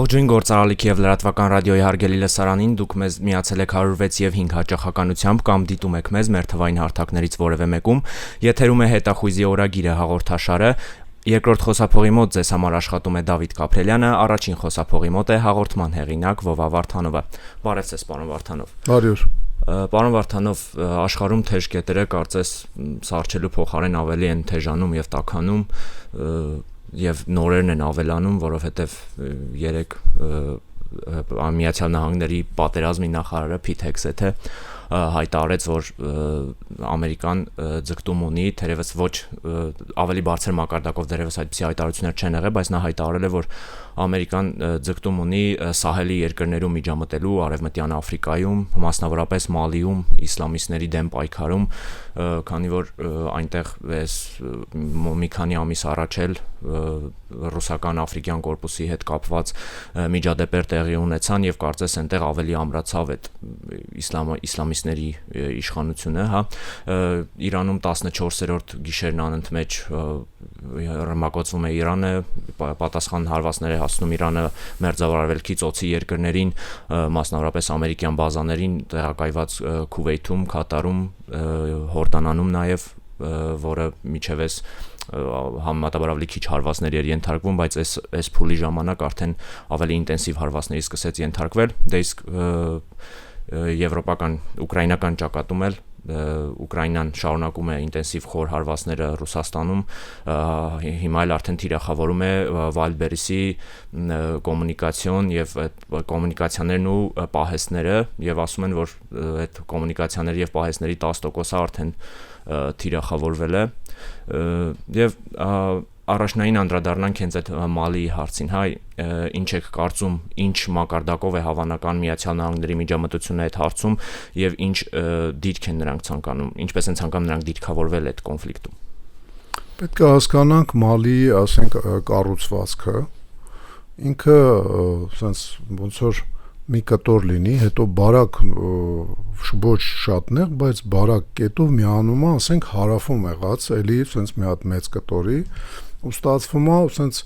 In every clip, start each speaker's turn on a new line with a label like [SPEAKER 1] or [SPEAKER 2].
[SPEAKER 1] Ողջույն գործարալիքի եւ լրատվական ռադիոյի հարգելի լսարանին, դուք մեզ միացել եք 106 եւ 5 հաճախականությամբ կամ դիտում եք մեզ մեր թվային հարթակներից որևէ մեկում, եթերում է հետախույզի օրագիրը հաղորդաշարը, երկրորդ խոսափողի մոտ ձեզ համար աշխատում է Դավիթ Կապրելյանը, առաջին խոսափողի մոտ է հաղորդման հեղինակ Վովա Վարդանովը։ Բարև ձեզ, պարոն Վարդանով։
[SPEAKER 2] Բարև։
[SPEAKER 1] Պարոն Վարդանով, աշխարհում թեժ կետերը կարծես սառչելու փոխարեն ավելի են թեժանում եւ տաքանում, եւ նորերն են ավելանում, որովհետեւ երեք Միացյալ Նահանգների պատերազմի նախարարը Փիթ Հեքսեթը հայտարարեց, որ Ամերիկան ձգտում ունի, թերևս ոչ ավելի բարձր մակարդակով դեռևս այդպիսի հայտարարություններ չեն եղել, բայց նա հայտարարել է, որ Ամերիկան ձգտում ունի Սահելի երկրներում միջամտելու, Արևմտյան Աֆրիկայում, մասնավորապես Մալիում, իսլամիստների դեմ պայքարում, քանի որ այնտեղ մի քանի ամիս առաջ էլ ռուսական աֆրիկյան կորպուսի հետ կապված միջադեպեր տեղի ունեցան եւ կարծես այնտեղ ավելի ամրացավ այդ իսլամիստների իշխանությունը, հա, Իրանում 14-րդ գիշերն անընդմեջ ռմբակոծվում է Իրանը, պատասխան հարվածներ է հասնում Իրանը մերձավոր արևելքից օծի երկրներին, մասնավորապես ամերիկյան բազաներին տեղակայված Քուվեյթում, Քատարում, Հորդանանում նաեւ, որը միջևես համեմատաբար ավելի քիչ հարվածների էր ենթարկվում, բայց այս փուլի ժամանակ արդեն ավելի ինտենսիվ հարվածների սկսեց ենթարկվել, դե իսկ եվրոպական ուկրաինական ճակատում էլ Ուկրաինան շարունակում է ինտենսիվ խոր հարվածները Ռուսաստանում, հիմա էլ արդեն թիրախավորում է Վայլդբերիսի կոմունիկացիոն եւ կոմունիկացիաներն ու պահեստները եւ ասում են, որ այդ կոմունիկացիաների եւ պահեստների 10%-ը արդեն թիրախավորվել է եւ առաջնային անդրադառնանք հենց այդ Մալիի հարցին, հայ, ինչ եք կարծում, ինչ մակարդակով է հավանական Միացյալ Նահանգների միջամտությունը այդ հարցում եւ ինչ դիրք են նրանք ցանկանում, ինչպես են ցանկանում նրանք դիրքավորվել այդ կոնֆլիկտում։
[SPEAKER 2] Պետք է հասկանանք Մալիի, ասենք, կառուցվածքը, ինքը sense ոնց որ մի կտոր լինի, հետո բարակ ոչ շատ նեղ, բայց բարակ կետով միանում է, ասենք, հարավում եղած, էլի sense մի հատ մեծ կտորի ու ստացվում է, sense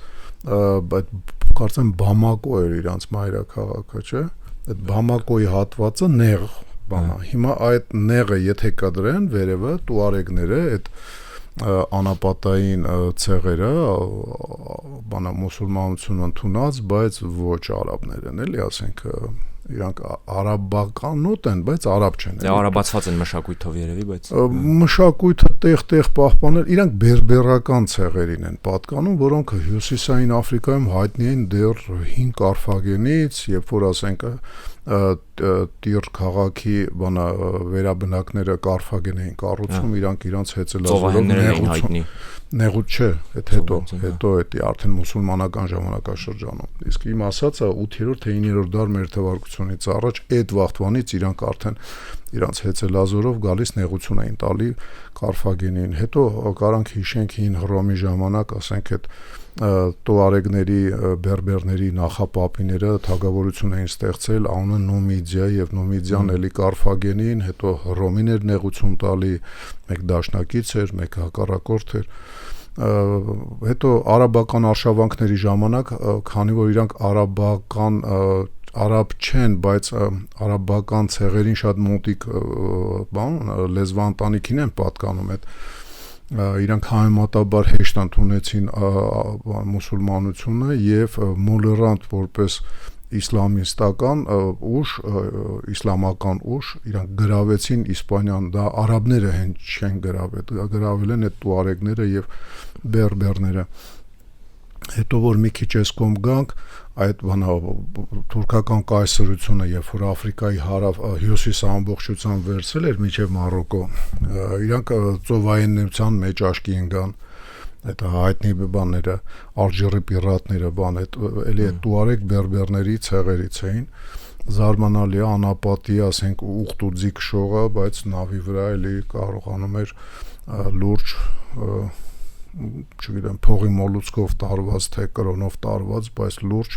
[SPEAKER 2] այդ կարծեմ Բամակո էր իրանց մայրաքաղաքը, չէ՞։ Այդ Բամակոյի հատվածը նեղ բան է։ Հիմա այդ նեղը եթե կդրեն վերևը տուարեգները, այդ անապատային ցեղերը, բանա մուսուլմանություն ընդունած, բայց ոչ արաբներ են, էլի, ասենք իրանք արաբականոտ են, բայց արաբ չեն։
[SPEAKER 1] Դե արաբացված են մշակույթով երևի, բայց
[SPEAKER 2] մշակույթը տեղ պահպանել, իրանք բերբերական ցեղերին են պատկանում, որոնք հյուսիսային Աֆրիկայում հայտնի են դեռ 5 Կարֆագենից, երբ որ ասենք Տիր քաղաքի բանա վերաբնակները Կարֆագեն էին կառուցում, իրանք իրանց հեծելազորով նեղուց չէ, հետո էդի արդեն մուսուլմանական ժամանակաշրջանում։ Իսկ իմ ասածը 8-րդ թե 9-րդ դար մեր թվարկությունից առաջ այդ վաղտվանից իրանք արդեն իրանց հեծելազորով գալիս նեղություն էին տալի Կարֆագենին։ Հետո կարանք հիշենք հին Հռոմի ժամանակ, ասենք այդ տուարեգների, բերբերների նախապապիները թագավորություն էին ստեղծել, անունը Նոմիդիա եւ Նոմիդիան էլի Կարֆագենին, հետո Հռոմին էր նեղություն տալի, մեկ դաշնակից էր, մեկ հակառակորդ էր։ Հետո արաբական արշավանքների ժամանակ, քանի որ իրանք արաբ չեն, բայց արաբական ցեղերին շատ մոտիկ բան լեզվաընտանիքին են պատկանում այդ իրանք համեմատաբար հեշտ ընդունեցին մուսուլմանությունը եւ մոլերանտ որպես իսլամիստական ուժ, իսլամական ուժ, իրանք գրավեցին Իսպանիան, դա արաբները չեն գրավել են այդ տուարեգները եւ բերբերները։ Հետո որ մի քիչ էս կողմ գանք, այդ բանա թուրքական կայսրությունը, երբ որ Աֆրիկայի հյուսիսը ամբողջությամբ վերցել էր մինչև Մարոկո, իրանք ծովայնության մեջ աչքի ընկան, այդ հայտնի բաները, Ալժիրի պիրատները, բան, էլի այդ տուարեգ բերբերների ցեղերից էին, զարմանալի է, անապատի, ասենք, ուխտուձի քշողը, բայց նավի վրա էլի կարողանում էր լուրջ չգիտեմ, փողի մոլուցկով տարված, թե կրոնով տարված, բայց լուրջ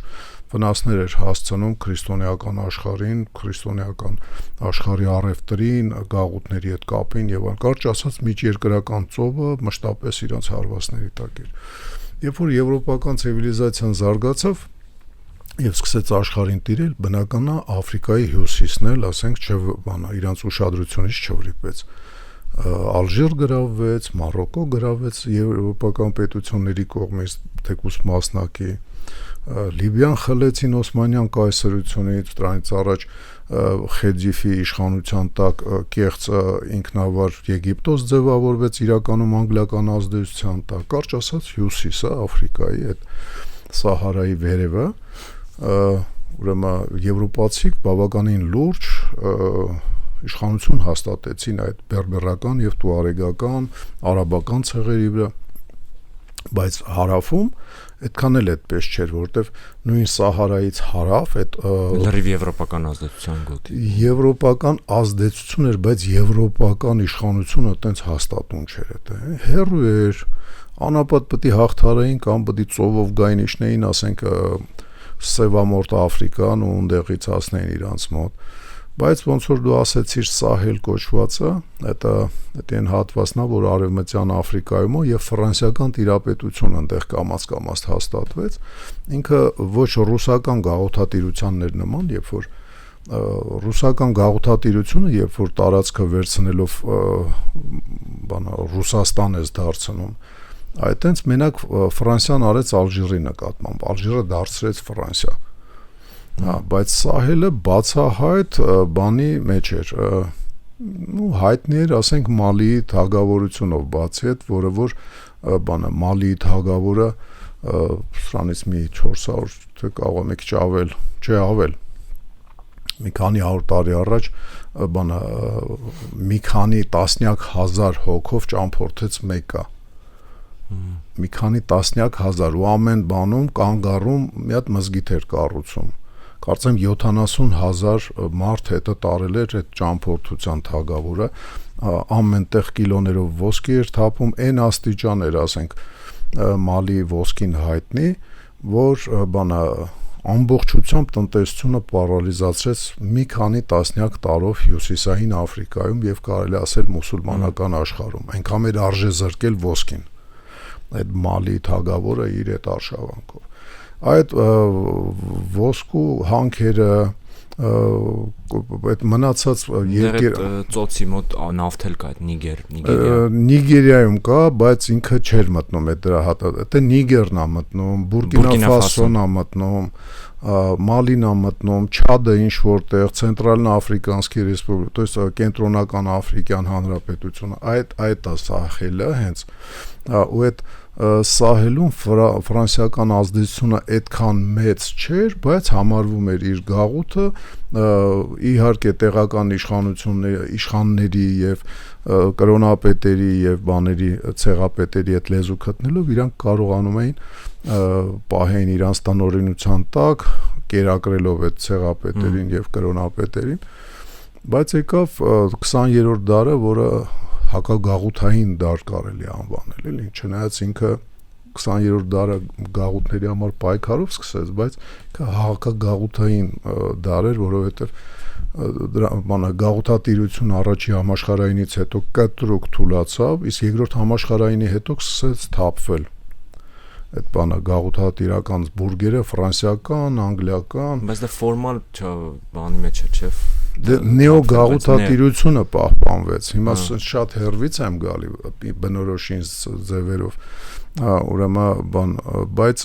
[SPEAKER 2] վնասներ էր հասցնում քրիստոնեական աշխարհին, քրիստոնեական աշխարհի առևտրին, գաղութների հետ կապին եւ այլն։ Կարճ ասած, միջերկրական ծովը մշտապես իրենց հարվածների տակ էր։ Երբ որ եվրոպական ցիվիլիզացիան զարգացավ, եւ սկսեց աշխարհին տիրել, բնական է Աֆրիկայի հյուսիսն էլ, ասենք, իրանց ուշադրությունից չվրիպեց։ Ալժիր գրավվեց, Մարոկո գրավվեց եվրոպական պետությունների կողմից, թեկուզ մասնակի, Լիբիան խլեցին Օսմանյան կայսրությունից, դրանից առաջ Խեջիֆի իշխանության տակ կեղծ ինքնավար Եգիպտոս ձևավորվեց իրականում անգլիական ազդեցության տակ, կարճ ասած հյուսիսը Աֆրիկայի այդ Սահարայի վերևը, ուրեմն եվրոպացիք բավականին լուրջ իշխանություն հաստատեցին այդ բերբերական եւ տուարեգական, արաբական ցեղերի վրա, բայց հարավում այդքան էլ այդպես չէր, որովհետեւ նույն Սահարայից հարավ այդ
[SPEAKER 1] լրիվ եվրոպական ազդեցության գոտի։
[SPEAKER 2] Եվրոպական ազդեցություն էր, բայց եվրոպական իշխանությունը այտենց հաստատուն չէր դա։ Հերու էր, անապատ պետք է հաղթարային կամ պետք է ծովով գային իշնեին, ասենք Սևամորտ Աֆրիկան ու ունդեղից հասնեին իրանց մոտ։ Բայց ոնց որ դու ասեցիր Սահել կոչվածը, դա այն հատվածն է, որ Արևմտյան Աֆրիկայում եւ ֆրանսիական տիրապետություն այնտեղ կամաց հաստատվեց, ինքը ոչ ռուսական գաղութատիրությաններ նման, երբ որ ռուսական գաղութատիրությունը, երբ որ տարածքը վերցնելով Ռուսաստան ես դարձնում, այտենց մենակ Ֆրանսիան արեց Ալժիրի նկատմամբ, Ալժիրը դարձրեց Ֆրանսիա։ Բայց Սահելը բացահայտ բանի մեջ էր, հայտնի էր, ասենք Մալիի թագավորությունով բացի այդ, որը որ Մալիի թագավորը սրանից մի 400 թե կարող է մի քիչ ավել, չէ ավել, մի քանի 100 տարի առաջ մի քանի տասնյակ հազար հոգով ճամփորդեց Մեկա, մի քանի տասնյակ հազար, ու ամեն բանում կանգառում մի հատ մզգիթ էր կառուցում, կարծեմ 70,000 մարդ հետը տարել էր այդ ճամփորդության թագավորը, ամենտեղ կիլոներով ոսկի էր թափում, այն աստիճան էր, ասենք, Մալի ոսկին հայտնի, որ ամբողջությամբ տնտեսությունը պարալիզացրեց մի քանի տասնյակ տարով հյուսիսային Աֆրիկայում եւ կարելի ասել մուսուլմանական աշխարհում, այնքան էր արժե զրկել ոսկին, այդ Մալի թագավորը իր այդ արշավանքով։ Այդ ոսկու հանքերը այդ մնացած
[SPEAKER 1] ծոցի մոտ նավթել կա այդ
[SPEAKER 2] Նիգերիայում կա, բայց ինքը չէր մտնում այդ դրա հատը, Նիգերն է մտնում, Բուրկինա Ֆասոն է մտնում, Մալին է մտնում, Չադը ինչ որտեղ, Ցենտրալն Աֆրիկանսկի ռեսպուբլիկա, то есть կենտրոնական Աֆրիկյան հանրապետությունը, այդ է Սահելը հենց, ու այդ Սահելում ֆրանսիական ազդեցությունը այդքան մեծ չէր, բայց համարվում էր իր գաղութը, իհարկե տեղական իշխանների եւ կրոնապետերի եւ բաների ցեղապետերի այդ լեզու գտնելով իրանք կարողանում էին պահեին իրանց տնօրինության տակ, կերակրելով այդ ցեղապետերին եւ կրոնապետերին, բայց եկավ 20-րդ դարը, որը հակագաղութային դար կարելի անվանել, էլի, չնայած ինքը 20-րդ դարը գաղութների համար պայքարով սկսեց, բայց հակագաղութային դար էր, որովհետև գաղութատիրություն առաջի համաշխարհայինից հետո կտրուկ թուլացավ, իսկ երկրորդ համաշխարհայինի հետո սկսեց թափվել այդ գաղութատիրական բուրգերը ֆրանսիական, անգլիական,
[SPEAKER 1] բայց դա ֆորմալ բանի մեջ է, չէ՞։
[SPEAKER 2] Նեոգաղութատիրությունը պահպանվեց, հիմա շատ հեռվից եմ գալի բնորոշին ձևերով, ուրեմն բայց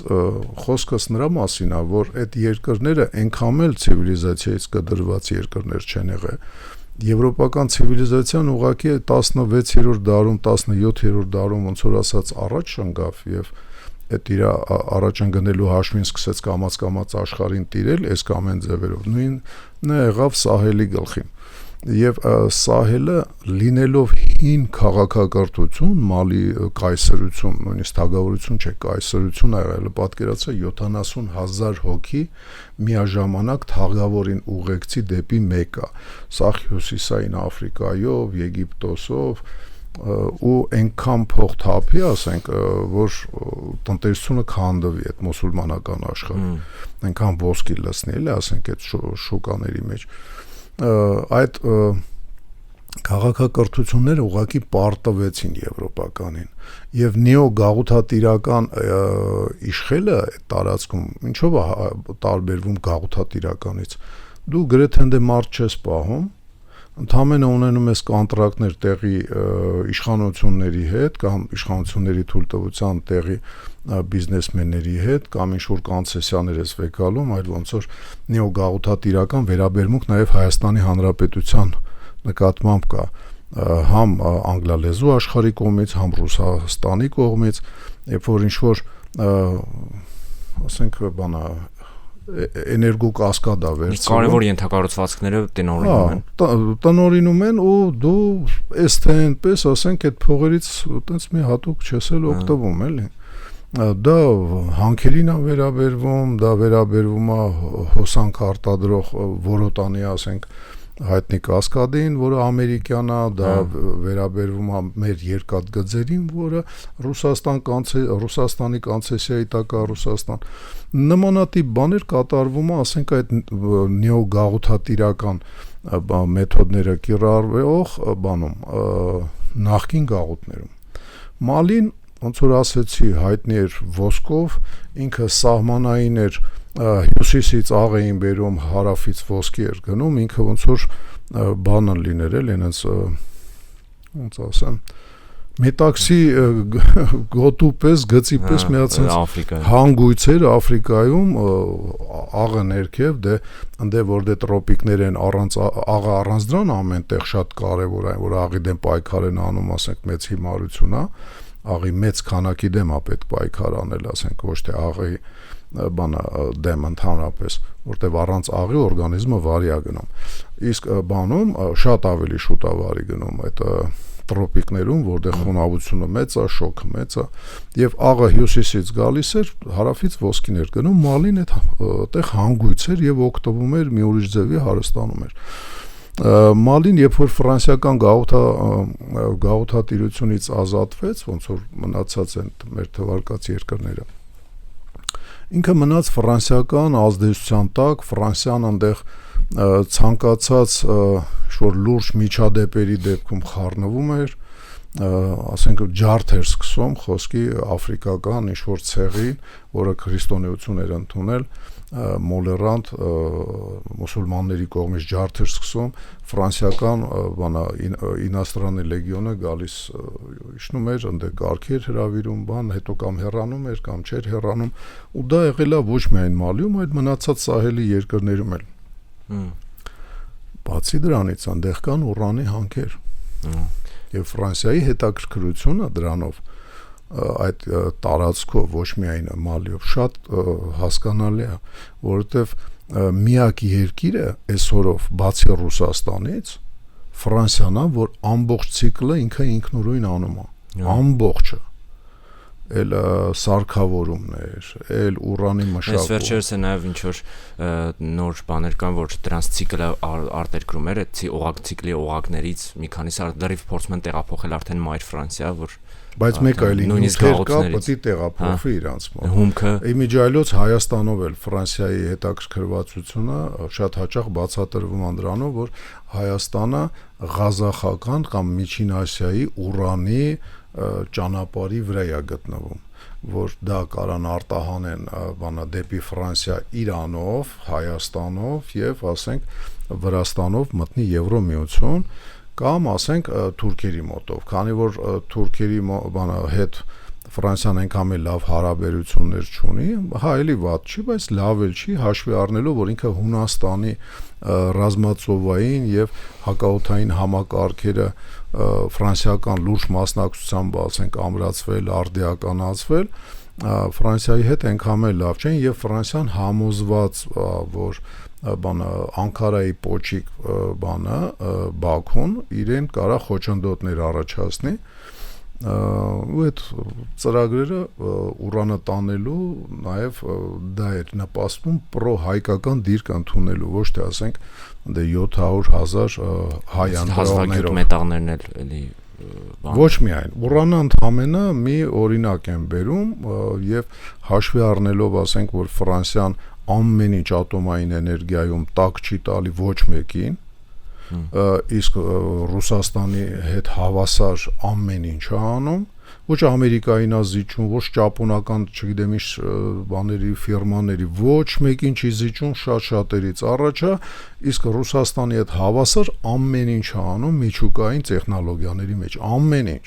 [SPEAKER 2] խոսքս նրա մասին է, որ այդ երկրները այնքան էլ ցիվիլիզացիայից կդրված երկրներ չեն եղել, եվրոպական ցիվիլիզացիան ուղղակի 16-րդ դարում, 17-րդ դարում ոնց որ ասած առաջ շնգավ եւ այդ իր առաջընկնելու հաշվին սկսեց կամաց աշխարհին տիրել այս կամ այն ձևերով, նույնն եղավ Սահելի գլխին, եւ Սահելը լինելով հին քաղաքակրթություն, Մալի կայսրություն, նույնիսկ թագավորություն չէ, կայսրություն ա եղել, պատկերացրեք 70,000 հոգի միաժամանակ թագավորին ուղեկցի դեպի Մեկա, սա հյուսիսային Աֆրիկայով, Եգիպտոսով, ու այնքան փող թափի, ասենք, որ տնտեսությունը քանդվի այդ մուսուլմանական աշխարհում, այնքան ոսկի լցնի, էլի, ասենք, այդ շուկաների մեջ, այդ քաղաքակրթությունները ուղղակի պարտվեցին եվրոպականին եւ նեո-գաղութատիրական իշխելը տարածքում ինչով է տարբերվում գաղութատիրականից դու գրեթե դե մարդ չես պահում ընդհանրապես ունենում ես կոնտրակտներ տեղի իշխանությունների հետ կամ իշխանությունների թույլտվության տեղի բիզնեսմենների հետ կամ ինչ-որ կոնցեսիաներ ես վեկալում այլ ոնց որ նեո-գաղութատիրական վերաբերմունք նաեւ Հայաստանի Հանրապետության նկատմամբ կա համ անգլալեզու աշխարհի կողմից, համ Ռուսաստանի կողմից, երբ որ ինչ-որ ասենք բանա էներգո կասկադա վերցնում
[SPEAKER 1] կարևոր ենթակառուցվածքները տնօրինում են
[SPEAKER 2] տնօրինում են ու դու այս թե այնպես ասենք այդ փողերից այտենց մի հատուկ չես էլ օգտվում էլի դա հանքերին է վերաբերվում դա վերաբերվում է հոսանք արտադրող որոտանի ասենք հայտնի կասկադին, որը ամերիկյան է, դա վերաբերվում է մեր երկաթգծերին, որը Ռուսաստանի կոնցեսիայի տակ է Ռուսաստան։ Նմանատիպ բաներ կատարվում է, ասենք այդ նեո-գաղութատիրական մեթոդները կիրառվող բանում նախկին գաղութներում։ Մալին, ոնց որ ասեցի, հայտնի էր ոսկով, ինքը սահմանային էր հյուսիսից աղ էին բերում հարավից ոսկի էր գնում ինքը ոնց որ բանը լիներ էլ այնց ոնց ասեմ մետաքսի գոտու պես գծի պես միացած հանգույցեր Աֆրիկայում աղը ներքև դե այնտեղ որ դե տրոպիկներ են առանց աղը առանց դրան ամենտեղ շատ կարևոր է որ աղի դեմ պայքար են անում ասենք մեծ հիմարություն է աղի մեծ քանակի դեմ է պետք պայքար անել ասենք ոչ թե աղի բանա դեմ ընդհանրապես որտեվ առանց աղի օրգանիզմը վարի է գնում իսկ բանում շատ ավելի շուտ է վարի գնում այդ տրոպիկներում որտեղ խոնավությունը մեծ է շոկը մեծ է եւ աղը հյուսիսից գալիս էր հարավից ոսկին էր գնում մալին այդտեղ հանգույց էր եւ օգտվում էր մի ուրիշ ձևի հարստանում էր Մալին երբ որ ֆրանսիական գաղութատիրությունից ազատվեց ոնց որ մնացած են մեր թվարկած երկրները ինքը մնաց ֆրանսիական ազդեցության տակ, Ֆրանսիան այնտեղ ցանկացած ինչ-որ լուրջ միջադեպերի դեպքում խառնվում էր, ասենք ջարդ էր սկսում խոսքի աֆրիկական ինչ-որ ցեղին, որը քրիստոնեություն էր ընդունել, մոլերանտ մուսուլմանների կողմից ջարդ էր սկսում, ֆրանսիական բանա ինաստրանե լեգիոնը գալիս իջնում էր, այնտեղ կարգեր հրավիրում, բան, հետո կամ հեռանում էր, կամ չէր հեռանում, ու դա եղել է ոչ միայն Մալիում, այլ մնացած սահելի երկրներում էլ։ Բացի դրանից, այնտեղ կան ուրանի հանքեր։ Եվ Ֆրանսիայի հետաքրքրությունը դրանով այդ տարածքով ոչ միայն Մալիով շատ հասկանալի է, որովհետև միակ երկիրը այսօրով բացի Ռուսաստանից Ֆրանսիան է, որ ամբողջ ցիկլը ինքը ինքնուրույն անում է, ամբողջը էլ սարքավորումներ, էլ ուրանի մշակում։
[SPEAKER 1] Այս վերջերս է նաև ինչ որ նոր բաներ կան, որ դրանց ցիկլը արտերկրում էր, այդ ցիկլի օղակներից մի քանիսը դեռիվ փորձում են տեղափոխել արդեն մայր Ֆրանսիա, որ
[SPEAKER 2] բայց մեկ այլ նույնիսկ պետք է տեղափոխվի իրանց մոտ։
[SPEAKER 1] Հումքը
[SPEAKER 2] իմիջիայլոց Հայաստանով էլ Ֆրանսիայի հետաքրքրվածությունը շատ հաճախ բացատրվում է դրանով, որ Հայաստանը Ղազախական կամ Միջին Ասիայի ուրանի ճանապարհի վրա է գտնվում, որ դա կարան արտահանեն բանա դեպի Ֆրանսիա Իրանով, Հայաստանով եւ ասենք Վրաստանով մտնի Եվրոմիություն կամ ասենք թուրքերի մոտով, քանի որ թուրքերի բանա հետ Ֆրանսիան այնքան լավ հարաբերություններ չունի, հա էլի վատ չի, բայց լավ էլ չի, հաշվի առնելով, որ ինքը Հունաստանի ռազմածովային եւ հակաօդային համակարգերը ֆրանսիական լուրջ մասնակցությամբ ասենք ամրացվել, արդիականացվել, Ֆրանսիայի հետ այնքան լավ չեն եւ Ֆրանսիան համոզված որ բանը Անկարայի պոչիկ բանը Բաքուն իրեն կարա խոչընդոտներ առաջացնի ու այդ ծրագրերը ուրանը տանելու նաև դա էր նպաստում պրո-հայկական դիրք ընդունելու ոչ թե ասենք դե 700,000 հայ անդրողներով
[SPEAKER 1] մետաղներն էլ էլի
[SPEAKER 2] ոչ միայն ուրանը ընդհանրապես մի օրինակ են բերում եւ հաշվի առնելով ասենք որ Ֆրանսիան ամեն ինչ ատոմային էներգիայում տակ չի տալի ոչ մեկին իսկ Ռուսաստանի հետ հավասար ամեն ինչ է անում, ոչ Ամերիկային ազիջում, ոչ ճապոնական, չգիտեմ ինչ բաների, ֆիրմաների, ոչ մեկին չի զիջում, շատ-շատերից առաջ է, իսկ Ռուսաստանի հետ հավասար ամեն ինչ է անում միջուկային տեխնոլոգիաների մեջ, ամեն ինչ։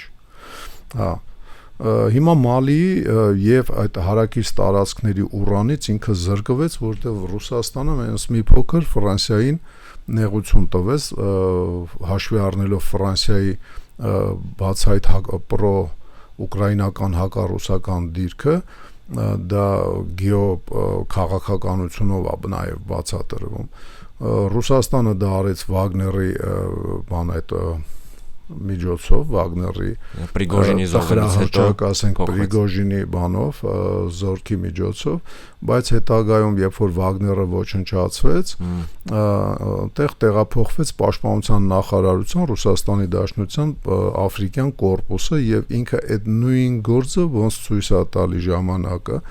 [SPEAKER 2] Հա Հիմա Մալիի եւ այդ հարակից տարածքների ուրանից ինքը զրկվեց, որտեղ Ռուսաստանը մենս մի փոքր Ֆրանսիային նեղություն տվեց, հաշվի առնելով Ֆրանսիայի բացահայտ պրո-ուկրաինական հակառուսական դիրքը, դա գեոքաղաքականությունով է նաեւ բացատրվում։ Ռուսաստանը դա արեց Վագների այդ միջոցով Վագների
[SPEAKER 1] Պրիգոժինի զորքից հետո
[SPEAKER 2] ասենք Պրիգոժինի բանով զորքի միջոցով, բայց հետագայում երբ որ Վագները ոչնչացվեց, տեղափոխվեց Պաշտպանության նախարարության Ռուսաստանի Դաշնության Աֆրիկյան կորպուսը եւ ինքը այդ նույն գործը ոնց ցույց է տալի ժամանակը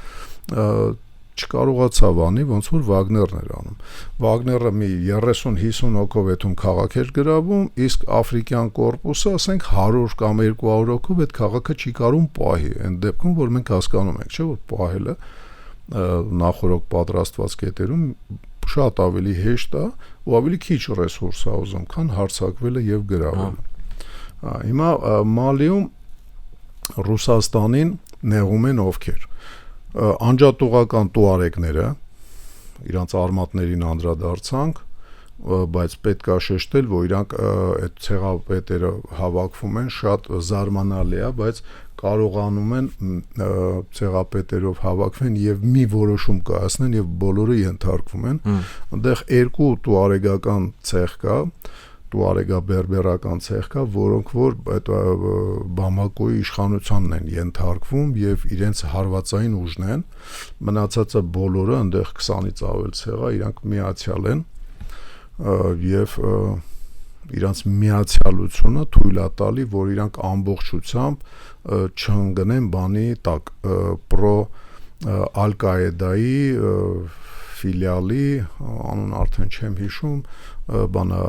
[SPEAKER 2] չկարողացավ անի, ոնց որ Վագներն էր անում։ Վագները մի 30-50 հոգով այդում քաղաք էր գրավում, իսկ Աֆրիկյան կորպուսը, ասենք 100 կամ 200 հոգով այդ քաղաքը չի կարում պահի, այն դեպքում, որ մենք հասկանում ենք, չէ՞ որ պահելը նախորդ պատրաստված կետերում շատ ավելի հեշտ է ու ավելի քիչ ռեսուրս է ուզում, քան հարձակվելը եւ գրավելը։ Հիմա Մալիում Ռուսաստանին նեղում են ովքեր անջատողական տուարեգները իրանց արմատներին անդրադարձանք, բայց պետք է շեշտել, որ իրանք այդ ցեղապետերը հավաքվում են, շատ զարմանալի է, բայց կարողանում են ցեղապետերով հավաքվեն եւ մի որոշում կայացնեն եւ բոլորը ենթարկվում են։ Այնտեղ երկու տուարեգական ցեղ կա, տուարեգա-բերբերական ցեղ կա, որոնք որ այդ Բամակոյի իշխանությանն են ենթարկվում եւ իրենց հարվածային ուժն են, մնացածը բոլորը այնտեղ 20-ից ավել ցեղա իրանք միացյալ են եւ իրանց միացյալությունը թույլ է տալի, որ իրանք ամբողջությամբ չընկնեն բանի տակ պրո Ալ-Կաեդայի ֆիլիալի անուն արդեն չեմ հիշում, բանա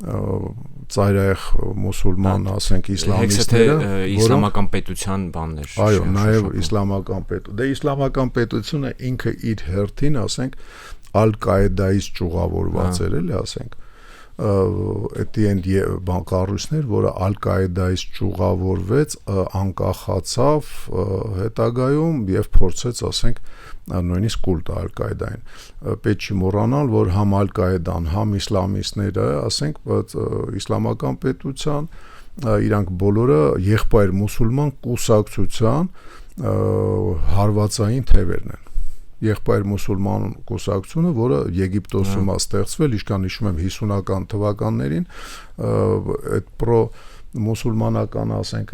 [SPEAKER 2] ծայրահեղ մուսուլման, ասենք իսլամիստները,
[SPEAKER 1] իսլամական պետության բաններ։
[SPEAKER 2] Այո, նաև իսլամական պետություն։ Դե իսլամական պետությունը ինքը իր հերթին, ասենք, Ալ-Կաեդայից ճյուղավորված էր, էլի, ասենք, էդի են կառույցներ, որը Ալ-Կաեդայից ճյուղավորվեց, անկախացավ հետագայում եւ փորձեց, ասենք, նույնիսկ կուլտ Ալ-Կաեդային։ Պետք չի մոռանալ, որ համ Ալ-Կաեդան, համ իսլամիստները, ասենք, իսլամական պետության իրանք բոլորը եղբայր մուսուլման կուսակցության հարվածային թևերն են։ Եղբայր մուսուլման կուսակցությունը, որը Եգիպտոսում է ստեղծվել, իշքան հիշում եմ 50-ական թվականներին, այդ պրո մուսուլմանական, ասենք,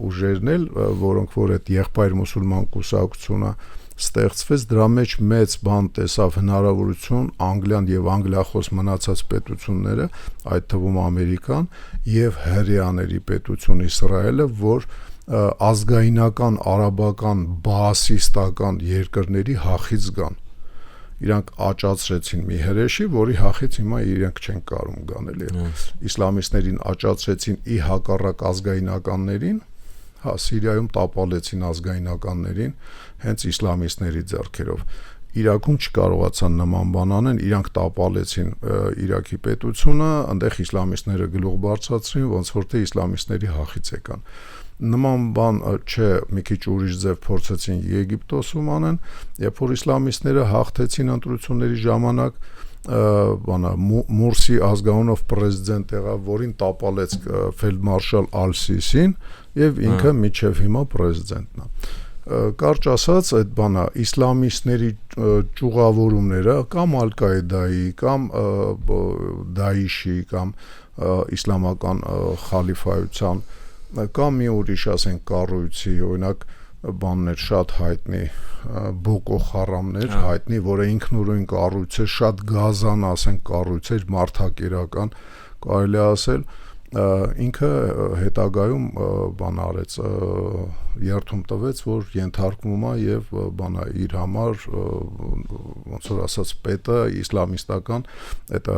[SPEAKER 2] ուժերն էլ, որոնք որ այդ եղբայր մուսուլման կուսակցությունը ստեղծվեց, դրա մեջ մեծ բան տեսավ հնարավորություն Անգլիան եւ անգլիախոս մնացած պետությունները, այդ թվում Ամերիկան եւ հրեաների պետություն Իսրայելը, որ ազգայնական արաբական բաասիստական երկրների հախից գան։ Իրանք աճացրեցին մի հրեշի, որի հախից հիմա իրենք չեն կարող գան, էլի։ Իսլամիստներին աճացրեցին ի հակառակ ազգայնականներին, հա, Սիրիայում տապալեցին ազգայնականներին հենց իսլամիստների ձեռքերով։ Իրաքում չկարողացան նման բան անեն, իրանք տապալեցին Իրաքի պետությունը, այնտեղ իսլամիստները գլուխ բարձրացրին, ոնց որ թե իսլամիստների հախից եկան։ Նման բան չէ, մի քիչ ուրիշ ձև փորձեցին Եգիպտոսում անեն, երբ որ իսլամիստները հաղթեցին ընտրությունների ժամանակ, Մուրսի ազգանունով պրեզիդենտ եղավ, որին տապալեց ֆելդմարշալ Ալ-Սիսին եւ ինքը միջև հիմա պրեզիդենտն է։ Կարճ ասած, այդ բանը իսլամիստների ճյուղավորումները կամ Ալ-Կաեդայի, կամ Դաիշի, կամ իսլամական խալիֆայության, կամ մի ուրիշ, ասենք, կառույցի, օրինակ բաններ շատ հայտնի, Բոկո Խարամներ հայտնի, որը ինքնուրույն կառույց է, շատ գազան, ասենք, կառույց էր, մարդակերական, կարելի ասել, ինքը հետագայում բան արեց, երթում տվեց, որ ենթարկվում է եւ բանա իր համար ոնց որ ասած պետը իսլամիստական այդ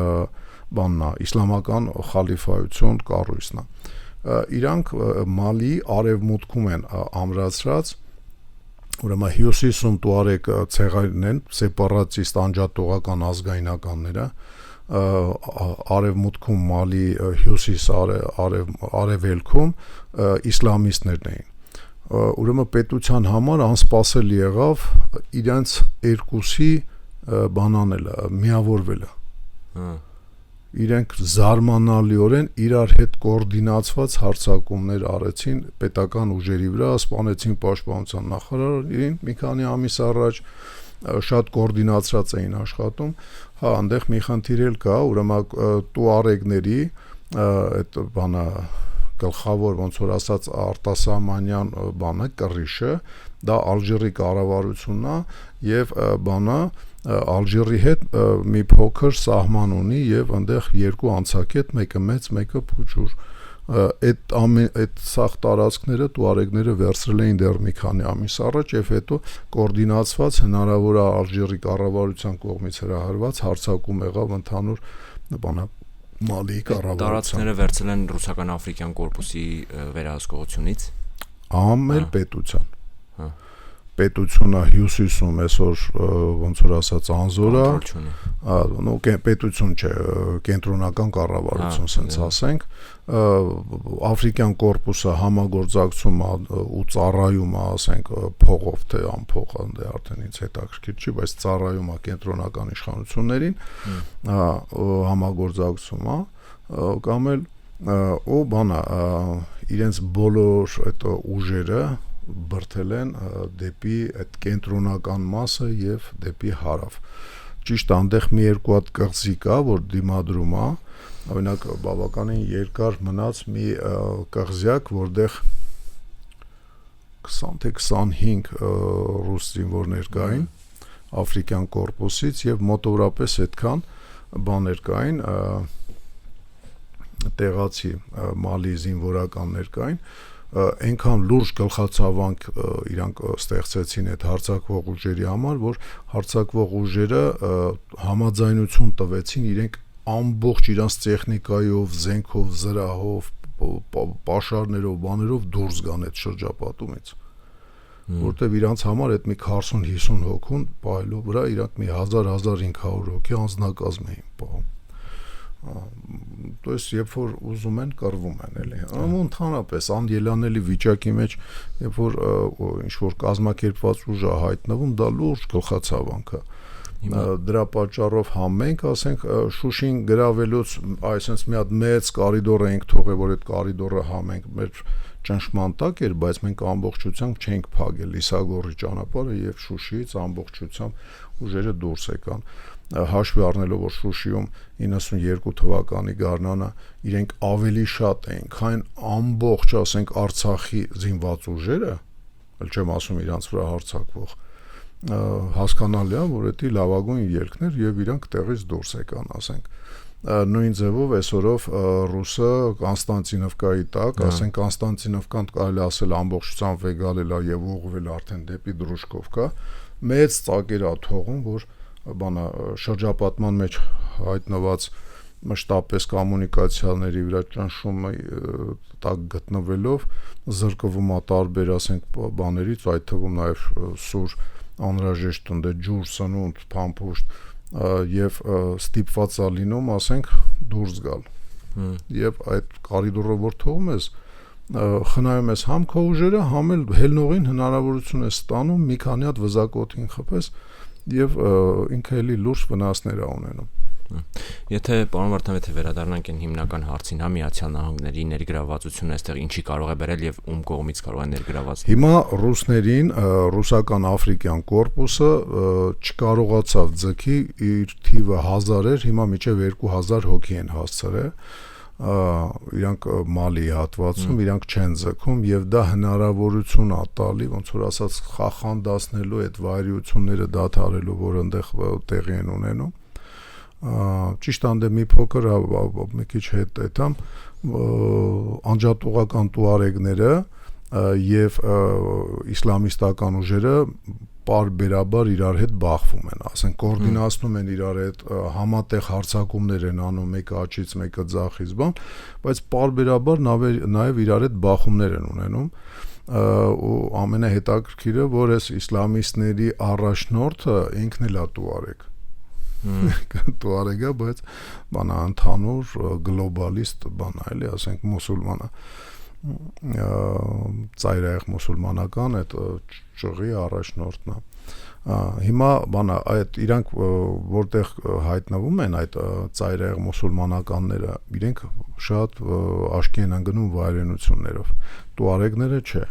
[SPEAKER 2] բանն է, իսլամական խալիֆայություն կառույցն է։ Իրանք Մալի արևմուտքում են ամրացրած, ուրեմն հյուսիսում Տուարեգ ցեղերն են, սեպարատիստ անջատողական ազգայնականները, արևմուտքում Մալի հյուսիս արևելքում իսլամիստներն էին։ Ուրեմն պետության համար անսպասելի եղավ իրենց երկուսի բանանելը, միավորվելը։ Իրենք զարմանալիորեն իրար հետ կոորդինացված հարձակումներ արեցին պետական ուժերի վրա, սպանեցին պաշտպանության նախարարին մի քանի ամիս առաջ, շատ կոորդինացրած էին աշխատում։ Հա, այնտեղ մի խնդիր էլ կա, ուրեմն տուարեգների այդ բանը գլխավոր ոնց որ ասած արտասահմանյան բանը կռիշը, դա Ալժիրի կառավարությունն է եւ բանը Ալժիրի հետ մի փոքր սահման ունի եւ այնտեղ երկու անցակետ, մեկը մեծ, մեկը փուչուր։ Այդ սաղ տարածքները տուարեգները վերցրել էին դեռ մի քանի ամիս առաջ եւ հետո կոորդինացված հնարավոր է Ալժիրի կառավարության կողմից հրահրված հարձակում եղավ ընդհանուր բանը Մալիի կառավարության։
[SPEAKER 1] Տարածքները վերցրել են ռուսական աֆրիկյան կորպուսի վերահսկողությունից։
[SPEAKER 2] Ամեն պետության։ Պետությունը հյուսիսում այսօր ոնց որ ասած անզոր է, նո պետություն չէ, կենտրոնական կառավարություն, ասենց ասենք, աֆրիկյան կորպուսը համագործակցում է ու ծառայում է, ասենք, փողով թե անփող, դե արդեն ինձ հետաքրքիր չի, բայց ծառայում է կենտրոնական իշխանություններին, համագործակցում է, կամ էլ ու բանա իրենց բոլոր այդ ուժերը բրթել են դեպի այդ կենտրոնական մասը եւ դեպի հարավ։ Ճիշտ այնտեղ մի երկու հատ կղզի կա, որ դիմադրում է, օրինակ բավականին երկար մնաց մի կղզյակ, որտեղ 20 թե 25 ռուս զինվորներ կային աֆրիկյան կորպուսից եւ մոտավորապես այդքան բաներ կային, տեղացի Մալի զինվորականներ կային, այնքան լուրջ գլխացավանք իրանք ստեղծեցին այդ հարձակվող ուժերի համար, որ հարձակվող ուժերը համաձայնություն տվեցին իրենք ամբողջ իրանց տեխնիկայով, զենքով, զրահով, պաշարներով, բաներով դուրս գան այդ շրջապատումից, որտեվ իրանց համար այդ մի 40-50 հոգուն պահելով վրա իրանք մի 1000-1500 հոգի անձնակազմ էին պահում։ То есть երբ որ ուզում են կռվում են էլի ընդհանրապես անելանելի վիճակի մեջ երբ որ ինչ որ կազմակերպված ուժ է հայտնվում դա լուրջ գլխացավանք է դրա պատճառով մենք ասենք Շուշին գրավելուց այսպես մի հատ մեծ կորիդոր ենք թողել որ այդ կորիդորը մենք մեր ճնշման տակ էր բայց մենք ամբողջությամբ չենք փակել Լիսագորի ճանապարհը եւ Շուշիից ամբողջությամբ ուժերը դուրս եկան հաշվի առնելով որ Շուշիում 92 թվականի գարնանը իրենք ավելի շատ էին, քան ամբողջ ասենք Արցախի զինված ուժերը, ել չեմ ասում իրանց վրա հարձակվող, հասկանալի է, որ դա լավագույն ելքներ եւ իրանք տեղից դուրս եկան, ասենք նույն ձևով այսօրով ռուսը Կոնստանտինովկայի տակ, ասենք Կոնստանտինովկան կարելի ասել ամբողջությամբ վեգալել է եւ ուղղվել արդեն դեպի Դրուշկովկա, մեծ ծակեր է թողում, որ բանա շրջապատման մեջ հայտնված մշտապես կոմունիկացիաների վրա ճնշումը տակ գտնվելով զրկվում է տարբեր ասենք բաներից, այդ թվում նաև սուր անհրաժեշտ ընդ ջուր, սնունդ, փամփուշտ եւ ստիպված է լինում, ասենք, դուրս գալ։ Եվ այդ կորիդորը որ թողում ես խնայում ես համ քո ուժերը, համ էլ հելնողին հնարավորություն ես ստանում մի քանի հատ վզակոթին խփես եւ ինքը էլի լուրջ վնասներ է ունենում։
[SPEAKER 1] Եթե պարոն Վարդան, եթե վերադառնանք այն հիմնական հարցին, հա Միացյալ Նահանգների ներգրավվածությունը այստեղ ինչի կարող է բերել եւ ում կողմից կարող է ներգրաված։
[SPEAKER 2] Հիմա ռուսներին ռուսական աֆրիկյան կորպուսը չկարողացավ ձգի իր թիվը 1000 էր, հիմա մինչեւ 2000 հոգի են հասցրել։ Իրանք Մալի հատվածում իրանք չեն ձգում եւ դա հնարավորություն է տալի ոնց որ ասած խախանդացնելու այդ վայրիությունները դադարելու որ այնտեղ տեղի են ունենում ճիշտ անդե մի փոքր մի քիչ հետ այդամ անջատողական տուարեգները եւ իսլամիստական ուժերը պարբերաբար իրար հետ բախվում են, ասենք կոորդինացնում են իրար հետ, համատեղ հարձակումներ են անում մեկը աճից, մեկը ձախից, բայց պարբերաբար նաև իրար հետ բախումներ են ունենում, ու ամենահետաքրքիրը, որ այս իսլամիստների առաջնորդը ինքն էլ է Տուարեգ։ Տուարեգա, բայց բանա ընդհանուր գլոբալիստ բանա, էլի, ասենք մուսուլմանա, ծայրահեղ մուսուլմանական այդ ճղի առաջնորդն է։ Հիմա բանա այդ իրանք որտեղ հայտնվում են այդ ծայրահեղ մուսուլմանականները, իրենք շատ աչքի են ընկնում վայրենություններով, տուարեգները չէ։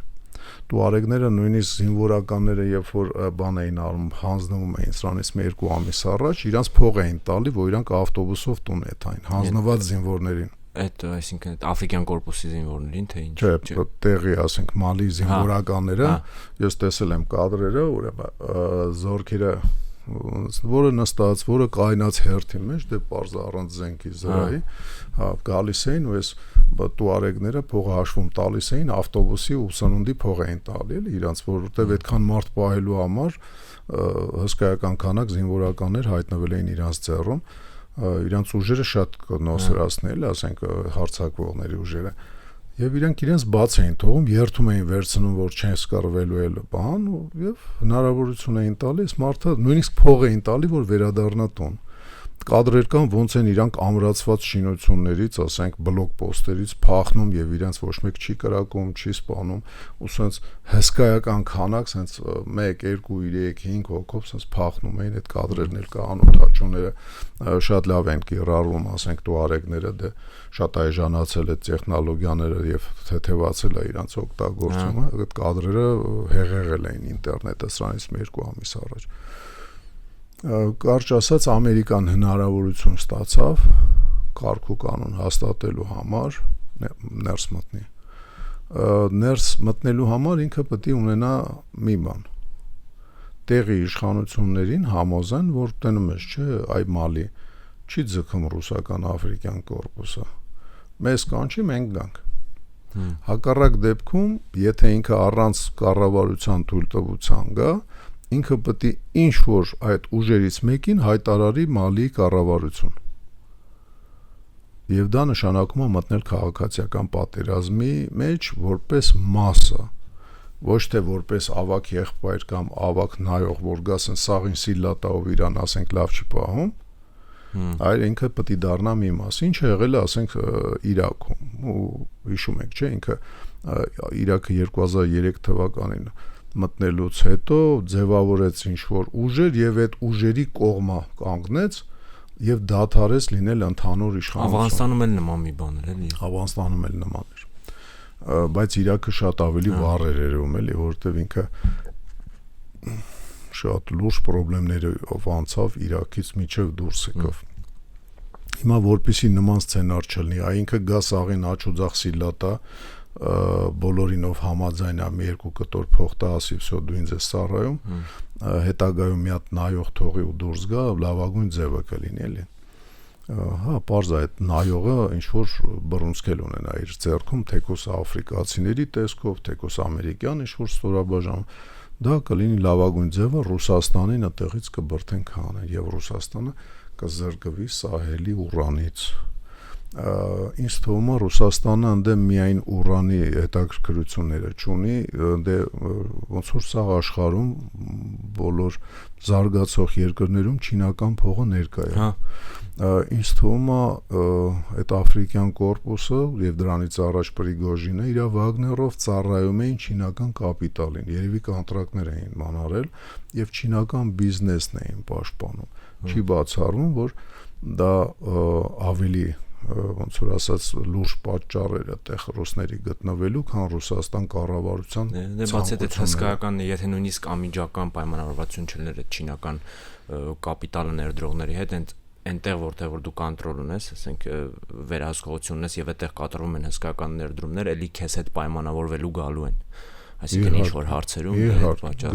[SPEAKER 2] Տուարեգները նույնիսկ զինվորականները, երբ որ բան էին անում, հանձնվում էին սրանից 2 ամիս առաջ, իրանց փող էին տալի, որ իրանք ավտոբուսով տուն եթային, հանձնված զինվորներին։
[SPEAKER 1] Այդ այսինքն աֆրիկյան կորպուսի զինվորներին, թե ինչ։
[SPEAKER 2] Չէ, տեղի, ասենք Մալի զինվորականները, ես տեսել եմ կադրերը, ուրեմն զորքերը, որը նստած, որը կայնած հերթի մեջ, դե պարզ առանց զենքի զրահի, գալիս էին ու այս տուարեգները փողը հաշվում տալիս էին, ավտոբուսի ուսանունդի փող էին տալի, էլի իրանց, որովհետև այդքան մարդ պահելու համար հսկայական քանակ զինվորականներ հայտնվել էին իրանց ձեռում, իրանց ուժերը շատ կնոսրացնել, ասենք հարձակվողների ուժերը, եւ իրանք իրենց բաց էին թողում, երթում էին վերցնում, որ չեն սկրվելու էլ բան, եւ հնարավորություն էին տալիս, մարդը նույնիսկ փող էին տալի, որ վերադառնա տուն։ Կադրեր կան, ոնց են իրանք ամրացված շինություններից, ասենք բլոկ պոստերից փախնում եւ իրենց ոչ մեկ չի կրակում, չի սպանում, ու սենց հսկայական քանակ, սենց 1, 2, 3, 5 հոգով սենց փախնում էին, այդ կադրերն էլ կա, անօթաչուները շատ լավ են կիրառում, ասենք տուարեգները, դե շատ այժանացել է տեխնոլոգիաները եւ թեթևացել է իրանց օգտագործումը, այդ կադրերը հեղեղել էին ինտերնետը սրանից 2 ամիս առաջ։ Կարճ ասած Ամերիկան հնարավորություն ստացավ կարգ ու կանոն հաստատելու համար ներս մտնի։ Ներս մտնելու համար ինքը պետք է ունենա մի բան։ Տեղի իշխանություններին համոզեն, որ տենում ես, չէ, այ Մալի չի ձգում ռուսական աֆրիկյան կորպուսը։ Մեզ կանչի, մենք գանք։ Հակառակ դեպքում, եթե ինքը առանց կառավարության թույլտվության գա, ինքը պետք է ինչ-որ այդ ուժերից մեկին հայտարարի Մալիի կառավարություն։ Եվ դա նշանակում է մտնել քաղաքացիական պատերազմի մեջ որպես մասը, ոչ թե որպես ավակ եղբայր կամ ավակ նայող, որ գասեն սաղին սիլլատով իրան ասենք լավ չի պահում, այլ ինքը պետք է դառնա մի մաս, ինչ եղել է, ասենք Իրաքում, ու հիշում եք, չէ, ինքը Իրաքը 2003 թվականին մտնելուց հետո ձևավորեց ինչ-որ ուժեր եւ այդ ուժերի կողմը կանգնեց եւ դադարեց լինել ընդհանուր իշխանություն։
[SPEAKER 1] Աֆղանստանում էլ նման մի բան էր, էլի։
[SPEAKER 2] Աֆղանստանում էլ նման էր։ Բայց Իրաքը շատ ավելի վառ էր երևում, էլի, որովհետեւ ինքը շատ լուրջ խնդիրներով անցավ Իրաքից միջև դուրս եկավ։ Հիմա որպեսի նման սցենար չլինի, այ ինքը գա սաղին աչուձախ սիլլատա բոլորինով համաձայն է մի երկու կտոր փող տա, ասի, всё, դու ինձ ես ծառայում, հետագայում մի հատ նայող թողի ու դուրս գա, լավագույն ձևը կլինի, էլի։ Հա, պարզ է, այդ նայողը ինչ որ բռունցքել ունենա իր ձեռքում, թեկուս աֆրիկացիների տեսքով, թեկուս ամերիկյան ինչ որ ստորաբաժան, դա կլինի լավագույն ձևը Ռուսաստանին այդտեղից կբրթեն քանեն եւ Ռուսաստանը կզրկվի Սահելի ուրանից։ Ինչ թվում է Ռուսաստանը ընդդեմ միայն ուրանի հետաքրքրությունները չունի, դե ոնց որ սա աշխարհում բոլոր զարգացող երկրներում չինական փողը ներկա է։ Ինչ թվում է այդ աֆրիկյան կորպուսը եւ դրանից առաջ Պրիգոժինը իր Վագներով ծառայում էին չինական կապիտալին, երևի կոնտրակտներ էին մանարել եւ չինական բիզնեսն էին պաշտպանում։ Չի բացառվում, որ դա ավելի ոնց որ ասած լուրջ պատճառեր է տեղ ռուսների գտնվելու, քան Ռուսաստան կառավարության։
[SPEAKER 1] Դե բացի այդ հսկայական, եթե նույնիսկ անմիջական պայմանավորվածություն չլիներ այդ չինական կապիտալը ներդրողների հետ, այնտեղ որտեղ որ դու կոնտրոլ ունես, ասենք վերահսկողություն ունես եւ այդտեղ կատարվում են հսկայական ներդրումներ, էլի քեզ հետ պայմանավորվելու գալու են։ Այսինքն ինչ որ հարցերում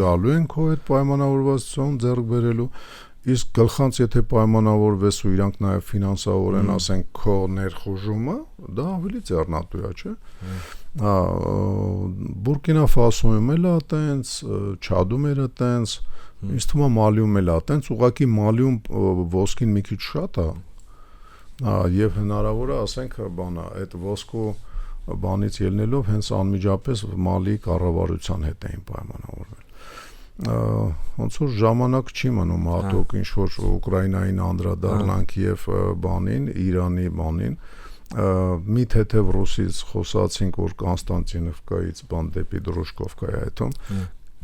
[SPEAKER 2] գալու են քո այդ պայմանավորվածություն ձեռք բերելու Իսկ գլխանց եթե պայմանավորվես ու իրանք նաև ֆինանսավորեն, ասենք քո ներխուժումը, դա ավելի ձեռնատու է, չէ՞։ Բուրկինա Ֆասոյում էլ է տենց, Չադում էր տենց, ինձ թվում է Մալիում էլ է տենց, ուղղակի Մալիում ոսկին մի քիչ շատ է։ Եվ հնարավոր է, ասենք, այդ ոսկու բանից ելնելով հենց անմիջապես Մալիի կառավարության հետ էին պայմանավորվել։ Ոնց որ ժամանակ չի մնում հատուկ ինչ որ Ուկրաինային անդրադառնանք եւ բանին, Իրանի բանին, մի թեթև ռուսից խոսացինք, որ Կոնստանտինովկայից բան դեպի Դրուժկովկա է այդում,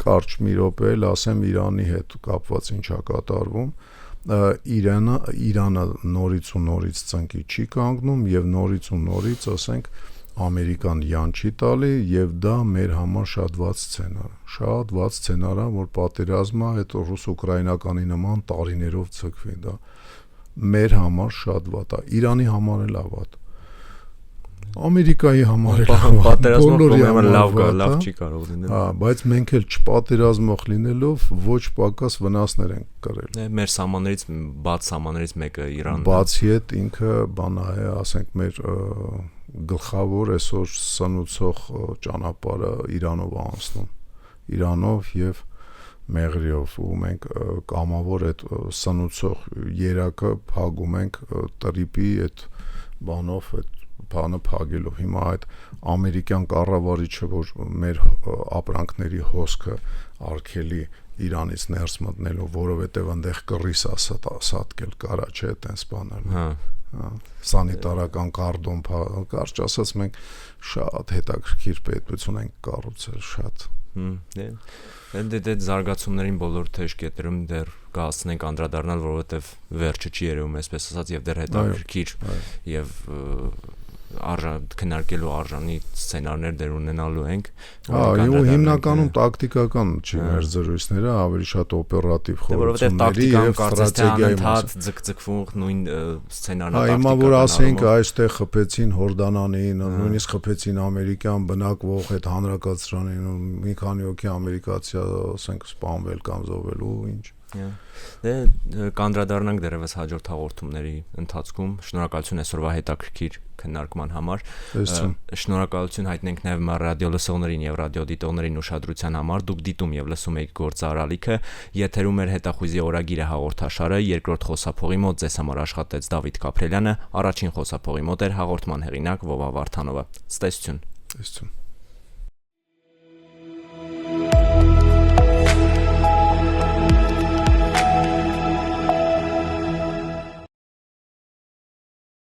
[SPEAKER 2] կարճ մի րոպե էլ ասեմ Իրանի հետ կապված ինչա կատարվում, Իրանը նորից ու նորից ծնկի չի կանգնում եւ նորից ու նորից, ասենք, Ամերիկան յան չի տալի եւ դա մեր համար շատ վատ սցենար է, որ պատերազմը այդ ռուս-ուկրաինականի նման տարիներով ցկվի, դա մեր համար շատ վատ է, Իրանի համար էլ է վատ, Ամերիկայի համար էլ
[SPEAKER 1] պատերազմը լավ չի կարող լինել։
[SPEAKER 2] Բայց մենք էլ չպատերազմող լինելով ոչ պակաս վնասներ ենք կրել։
[SPEAKER 1] Մեր սահմաններից բաց սահմաններից մեկը Իրանն է։
[SPEAKER 2] Բացի այդ ինքը բանա է, ասենք մեր գլխավոր այսօր սնուցող ճանապարհը Իրանով անցնում, Իրանով եւ Մեղրիով, ու մենք կամավոր այդ սնուցող երակը փագում ենք տրիպի այդ բանով, այդ բանը փագելով։ Հիմա այդ ամերիկյան կառավարիչը, որ մեր ապրանքների հոսքը արգելի Իրանից ներս մտնելու, որովհետև այնտեղ կռիս ասատկել կարա, չէ, տենց բաներ։ Սանիտարական կարդոն, կարճ ասած, մենք շատ հետաքրքիր պետություն ենք կառուցել, շատ։
[SPEAKER 1] Դե զարգացումներին բոլոր թեժկետերում դեռ կհասնենք անդրադառնալ, որովհետև վերջը չի երևում, այսպես ասած, եւ դեռ հետաքրքիր եւ քննարկելու արժանի սցենարներ դեր ունենալու ենք։
[SPEAKER 2] Ու հիմնականում տակտիկական չի մեր զրույցները, ավելի շատ օպերատիվ խորհուրդների եւ ստրատեգիայի
[SPEAKER 1] մասը։ Ձգձգվող նույն սցենարն
[SPEAKER 2] Հիմա որ ասենք այստեղ խփեցին Հորդանանին, նույնիսկ խփեցին ամերիկյան բնակվող այդ հանրակացարանին, մի քանի հոգի ամերիկացի, ասենք, սպանվել կամ զոհվել ու ինչ։
[SPEAKER 1] Դե կանդրադառնանք դեռևս հաջորդ հաղորդումների ընթացքում։ Շնորհակալություն այսօրվա հետաքրքիր քննարկման համար։ Շնորհակալություն հայտնենք նաև ռադիո լսողներին եւ ռադիոդիտողներին ուշադրության համար։ Դուք դիտում եւ լսում եք Գործարալիքը, եթերում էր հետախույզի օրագիրը հաղորդաշարը, երկրորդ խոսափողի մոտ ձեզ համար աշխատեց Դավիթ Կապրելյանը, առաջին խոսափողի մոտ էր հաղորդման հեղինակ Վովա Վարդանովը։ Ցտեսություն։